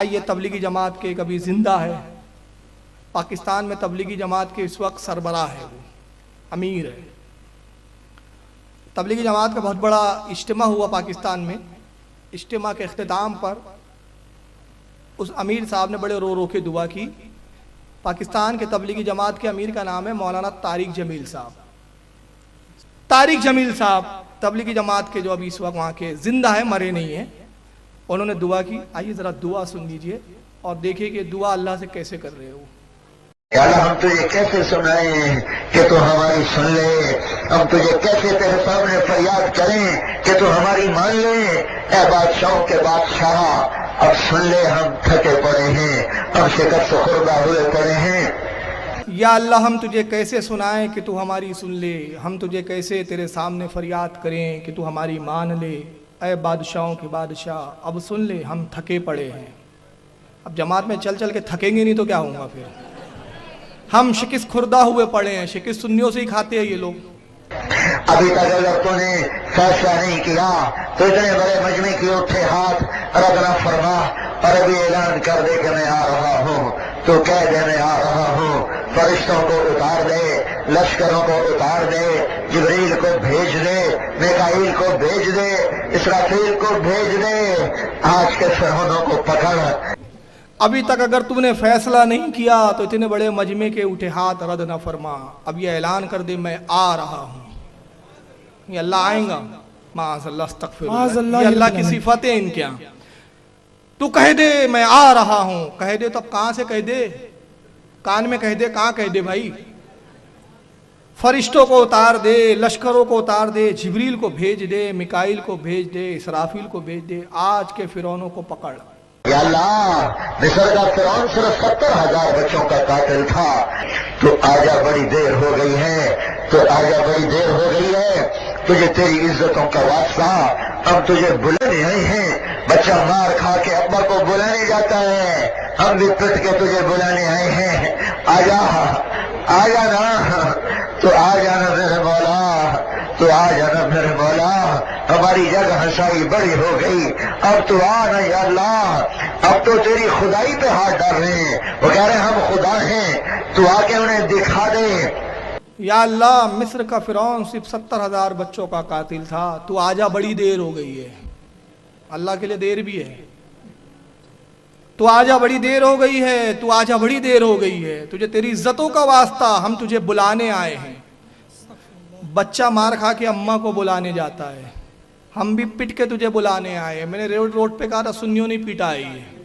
یہ تبلیغی جماعت کے کبھی زندہ ہے. پاکستان میں تبلیغی جماعت کے اس وقت سربراہ ہے، وہ امیر ہے. تبلیغی جماعت کا بہت بڑا اجتماع ہوا پاکستان میں. اجتماع کے اختتام پر اس امیر صاحب نے بڑے رو رو کے دعا کی. پاکستان کے تبلیغی جماعت کے امیر کا نام ہے مولانا طارق جمیل صاحب. طارق جمیل صاحب تبلیغی جماعت کے جو ابھی اس وقت وہاں کے زندہ ہیں، مرے نہیں ہیں. انہوں نے دعا کی. آئیے ذرا دعا سن لیجئے اور دیکھیے کہ دعا اللہ سے کیسے کر رہے ہو. یا اللہ ہم تجھے کیسے سنائیں کہ تو ہماری سن لے، ہم تجھے کیسے تیرے سامنے فریاد کریں کہ تو ہماری مان لے. اے بادشاہوں کے بادشاہ اب سن لے، ہم تھکے پڑے ہیں، ہم شکست خوردہ ہوئے پڑے ہیں. یا اللہ ہم تجھے کیسے سنائیں کہ تو ہماری سن لے، ہم تجھے کیسے تیرے سامنے فریاد کریں کہ تو ہماری مان لے. اے بادشاہوں کے بادشاہ اب سن لے، ہم تھکے پڑے ہیں. اب جماعت میں چل چل کے تھکیں گے نہیں تو کیا ہوگا پھر. ہم شکست خوردہ ہوئے پڑے ہیں، شکست سنیوں سے ہی کھاتے ہیں یہ لوگ. ابھی تک اگر تو نے فیصلہ نہیں کیا تو اتنے بڑے مجمع کی اٹھے ہاتھ رد نہ فرما اور ابھی اعلان کر دے کہ میں آ رہا ہوں. تو کہہ دے میں آ رہا ہوں. فرشتوں کو اتار دے، لشکروں کو اتار دے، جبریل کو بھیج دے، میکائیل کو بھیج دے، اسرافیل کو بھیج دے. آج کے فرعونوں کو پکڑ. ابھی تک اگر تم نے فیصلہ نہیں کیا تو اتنے بڑے مجمع کے اٹھے ہاتھ رد نہ فرما. اب یہ اعلان کر دے میں آ رہا ہوں. یہ اللہ آئیں گا. معاذ اللہ، استغفر اللہ. یہ اللہ کی صفاتیں ان کے ہاں. تو کہہ دے میں آ رہا ہوں. کہہ دے تو اب کہاں سے کہہ دے؟ کان میں کہہ دے، کہاں کہہ دے بھائی؟ فرشتوں کو اتار دے، لشکروں کو اتار دے، جبریل کو بھیج دے، میکائیل کو بھیج دے، اسرافیل کو بھیج دے. آج کے فرعونوں کو پکڑ. یا اللہ مصر کا فرعون صرف 70,000 بچوں کا قاتل تھا. تو آجا بڑی دیر ہو گئی ہے، تو آجا بڑی دیر ہو گئی ہے. تجھے تیری عزتوں کا واسطہ، ہم تجھے بلانے آئے ہیں. بچہ مار کھا کے ابا کو بلانے جاتا ہے، ہم بھی پٹ کے تجھے بلانے آئے ہیں. آجا آجا نا، تو آ جانا میرے مولا، تو آ جانا میرے مولا. ہماری جگ ہنسائی بڑی ہو گئی، اب تو آ نا یا اللہ. اب تو تیری خدائی پہ ہاتھ ڈال رہے ہیں. وہ کہہ رہے ہیں ہم خدا ہیں، تو آ کے انہیں دکھا دے. یا اللہ مصر کا فرعون صرف 70,000 بچوں کا قاتل تھا. تو آجا بڑی دیر ہو گئی ہے. اللہ کے لیے دیر بھی ہے. تو آجا بڑی دیر ہو گئی ہے، تو آجا بڑی دیر ہو گئی ہے. تجھے تیری عزتوں کا واسطہ ہم تجھے بلانے آئے ہیں. بچہ مار کھا کے اماں کو بلانے جاتا ہے، ہم بھی پٹ کے تجھے بلانے آئے ہیں. میں نے روڈ پہ کہا تھا سنیوں نہیں پیٹا ہے یہ.